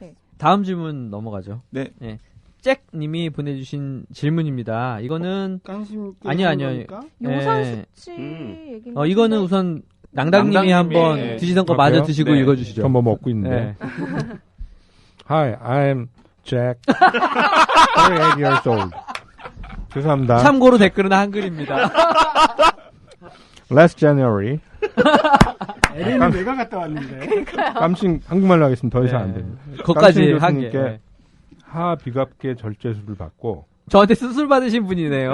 네. 다음 질문 넘어가죠. 네. 네. 잭님이 보내주신 질문입니다. 이거는 아니요. 요산 수치 얘기는 이거는 우선 낭당님이 한번 드시던 거 마저 드시고 네. 읽어주시죠. 전 뭐 먹고 있는데. 네. Hi, I'm Jack. 38 years old. 죄송합니다. 참고로 댓글은 한글입니다. Last January. LA는 내가 갔다 왔는데. 깜찍 한국말로 하겠습니다. 더 이상 안 됩니다. 거기까지 깜찍 하게. 교수님께 하 비갑게 절제술을 받고 저한테 수술 받으신 분이네요.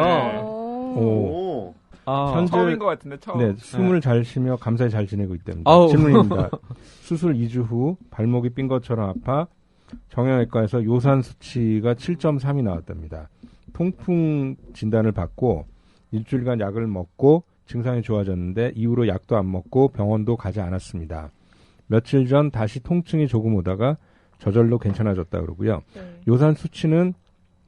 오. 현재 처음인 것 같은데 처음. 네, 숨을 잘 쉬며 감사히 잘 지내고 있답니다. 아우. 질문입니다. 수술 2주 후 발목이 삔 것처럼 아파 정형외과에서 요산 수치가 7.3이 나왔답니다. 통풍 진단을 받고 일주일간 약을 먹고 증상이 좋아졌는데 이후로 약도 안 먹고 병원도 가지 않았습니다. 며칠 전 다시 통증이 조금 오다가 저절로 괜찮아졌다 그러고요. 요산 수치는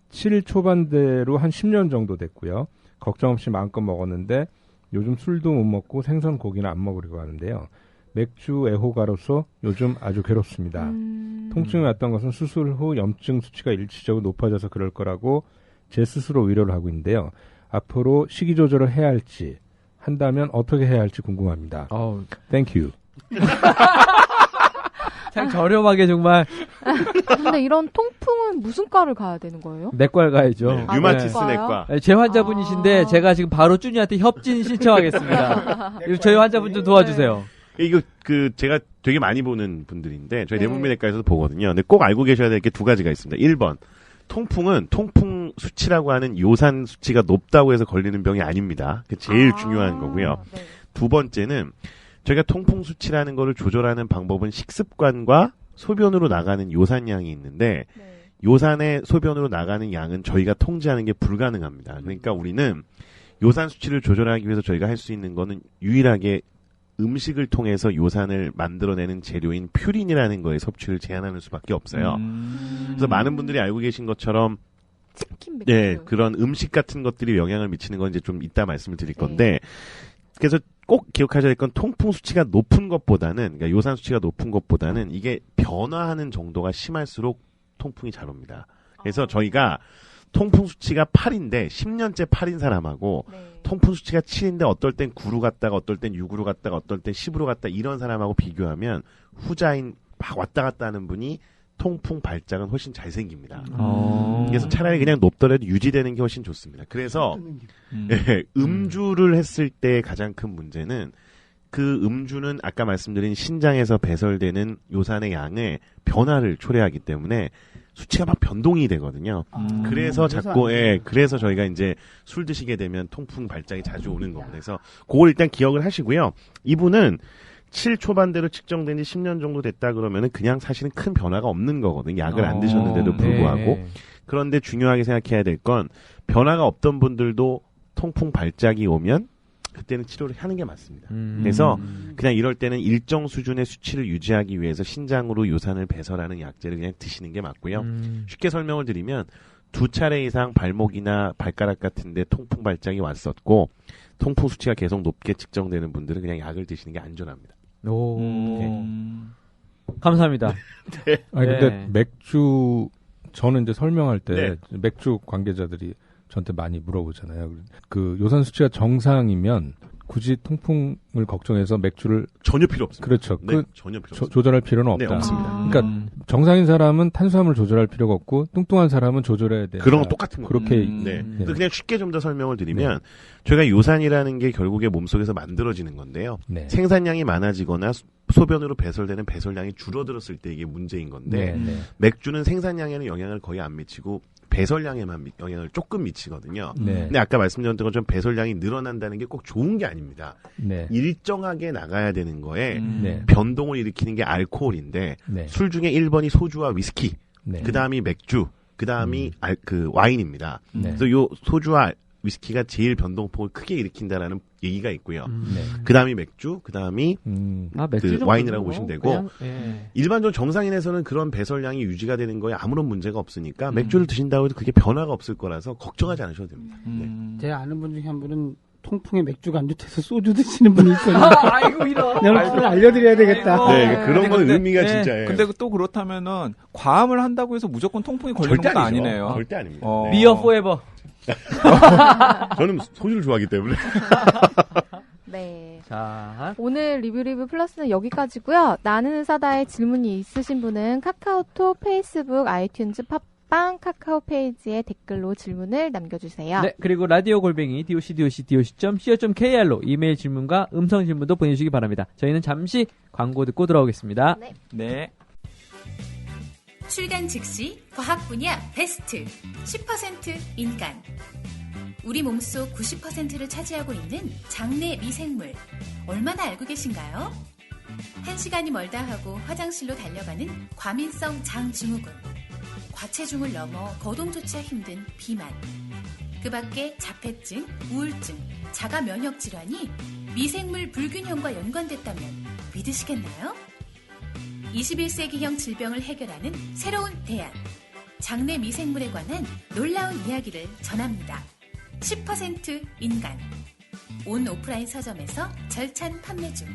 7 초반대로 한 10년 정도 됐고요. 걱정 없이 마음껏 먹었는데 요즘 술도 못 먹고 생선 고기는 안 먹으려고 하는데요. 맥주 애호가로서 요즘 아주 괴롭습니다. 통증이 왔던 것은 수술 후 염증 수치가 일시적으로 높아져서 그럴 거라고 제 스스로 위로를 하고 있는데요. 앞으로 식이 조절을 해야 할지 한다면 어떻게 해야 할지 궁금합니다. Thank you. 참 저렴하게 정말. 근데 이런 통풍은 무슨 과를 가야 되는 거예요? 내과를 가야죠. 네, 류마티스 내과. 제 환자분이신데 제가 지금 바로 쭈니한테 협진 신청하겠습니다. 저희 환자분 좀 도와주세요. 이거 제가 되게 많이 보는 분들인데 저희 내분비내과에서도 보거든요. 근데 꼭 알고 계셔야 될 게 두 가지가 있습니다. 1번 통풍은 통풍 수치라고 하는 요산 수치가 높다고 해서 걸리는 병이 아닙니다. 그게 제일 중요한 거고요. 네. 두 번째는 저희가 통풍 수치라는 거를 조절하는 방법은 식습관과 소변으로 나가는 요산량이 있는데 요산의 소변으로 나가는 양은 저희가 통제하는 게 불가능합니다. 그러니까 우리는 요산 수치를 조절하기 위해서 저희가 할 수 있는 거는 유일하게 음식을 통해서 요산을 만들어내는 재료인 퓨린이라는 거의 섭취를 제한하는 수밖에 없어요. 그래서 많은 분들이 알고 계신 것처럼 네, 그런 음식 같은 것들이 영향을 미치는 건 이제 좀 이따 말씀을 드릴 건데 그래서 꼭 기억하셔야 될 건 통풍 수치가 높은 것보다는 그러니까 요산 수치가 높은 것보다는 이게 변화하는 정도가 심할수록 통풍이 잘 옵니다. 그래서 저희가 통풍 수치가 8인데 10년째 8인 사람하고 통풍 수치가 7인데 어떨 땐 9로 갔다가 어떨 땐 6으로 갔다가 어떨 땐 10으로 갔다 이런 사람하고 비교하면 후자인 막 왔다 갔다 하는 분이 통풍 발작은 훨씬 잘 생깁니다. 그래서 차라리 그냥 높더라도 유지되는 게 훨씬 좋습니다. 그래서 음주를 했을 때 가장 큰 문제는 그 음주는 아까 말씀드린 신장에서 배설되는 요산의 양의 변화를 초래하기 때문에 수치가 막 변동이 되거든요. 그래서 자꾸 그래서 저희가 이제 술 드시게 되면 통풍 발작이 자주 오는 겁니다. 그래서 그걸 일단 기억을 하시고요. 이분은 7 초반대로 측정된 지 10년 정도 됐다 그러면은 그냥 사실은 큰 변화가 없는 거거든요. 약을 안 드셨는데도 불구하고. 그런데 중요하게 생각해야 될 건 변화가 없던 분들도 통풍 발작이 오면 그때는 치료를 하는 게 맞습니다. 그래서 그냥 이럴 때는 일정 수준의 수치를 유지하기 위해서 신장으로 요산을 배설하는 약제를 그냥 드시는 게 맞고요. 쉽게 설명을 드리면 2차례 이상 발목이나 발가락 같은 데 통풍 발작이 왔었고 통풍 수치가 계속 높게 측정되는 분들은 그냥 약을 드시는 게 안전합니다. 감사합니다. 아니 근데 맥주 저는 이제 설명할 때 맥주 관계자들이 저한테 많이 물어보잖아요. 그 요산 수치가 정상이면 굳이 통풍을 걱정해서 맥주를 전혀 필요 없습니다. 그렇죠. 전혀 필요 없습니다. 조절할 필요는 없다. 네, 없습니다. 그러니까 정상인 사람은 탄수화물 조절할 필요가 없고 뚱뚱한 사람은 조절해야 돼. 그런 건 똑같은 거예요. 그렇게 그래서 그냥 쉽게 좀 더 설명을 드리면 저희가 요산이라는 게 결국에 몸속에서 만들어지는 건데요. 생산량이 많아지거나 소변으로 배설되는 배설량이 줄어들었을 때 이게 문제인 건데 맥주는 생산량에는 영향을 거의 안 미치고 배설량에만 영향을 조금 미치거든요. 근데 아까 말씀드렸던 것처럼 배설량이 늘어난다는 게 꼭 좋은 게 아닙니다. 일정하게 나가야 되는 거에 변동을 일으키는 게 알코올인데 술 중에 1번이 소주와 위스키, 그 다음이 맥주, 그 다음이 와인입니다. 그래서 요 소주와 위스키가 제일 변동폭을 크게 일으킨다라는 얘기가 있고요. 그 다음이 맥주, 그 다음이 와인이라고 보시면 되고 일반적으로 정상인에서는 그런 배설량이 유지가 되는 거에 아무런 문제가 없으니까 맥주를 드신다고 해도 그게 변화가 없을 거라서 걱정하지 않으셔도 됩니다. 제 아는 분 중에 한 분은 통풍에 맥주가 안 좋대서 소주 드시는 분이 있거든요. 아이고 이런. 내가 그걸 알려드려야 되겠다. 아이고. 네, 그런 건 근데, 의미가 네, 진짜예요. 근데 또 그렇다면은 과음을 한다고 해서 무조건 통풍이 걸리는 절대 것도 아니죠. 아니네요. 절대 아닙니다. 어. 네. 비어 포에버. 저는 소주를 좋아하기 때문에. 네. 자, 오늘 리뷰 플러스는 여기까지고요. 나는 의사다의 질문이 있으신 분은 카카오톡, 페이스북, 아이튠즈, 팟빵, 카카오 페이지에 댓글로 질문을 남겨주세요. 네, 그리고 라디오 골뱅이 doc.co.kr로 이메일 질문과 음성 질문도 보내주시기 바랍니다. 저희는 잠시 광고 듣고 돌아오겠습니다. 네. 네. 출간 즉시 과학 분야 베스트 10% 인간. 우리 몸속 90%를 차지하고 있는 장내 미생물. 얼마나 알고 계신가요? 1시간이 멀다 하고 화장실로 달려가는 과민성 장증후군. 과체중을 넘어 거동조차 힘든 비만. 그 밖에 자폐증, 우울증, 자가 면역 질환이 미생물 불균형과 연관됐다면 믿으시겠나요? 21세기형 질병을 해결하는 새로운 대안. 장내 미생물에 관한 놀라운 이야기를 전합니다. 10% 인간. 온 오프라인 서점에서 절찬 판매 중.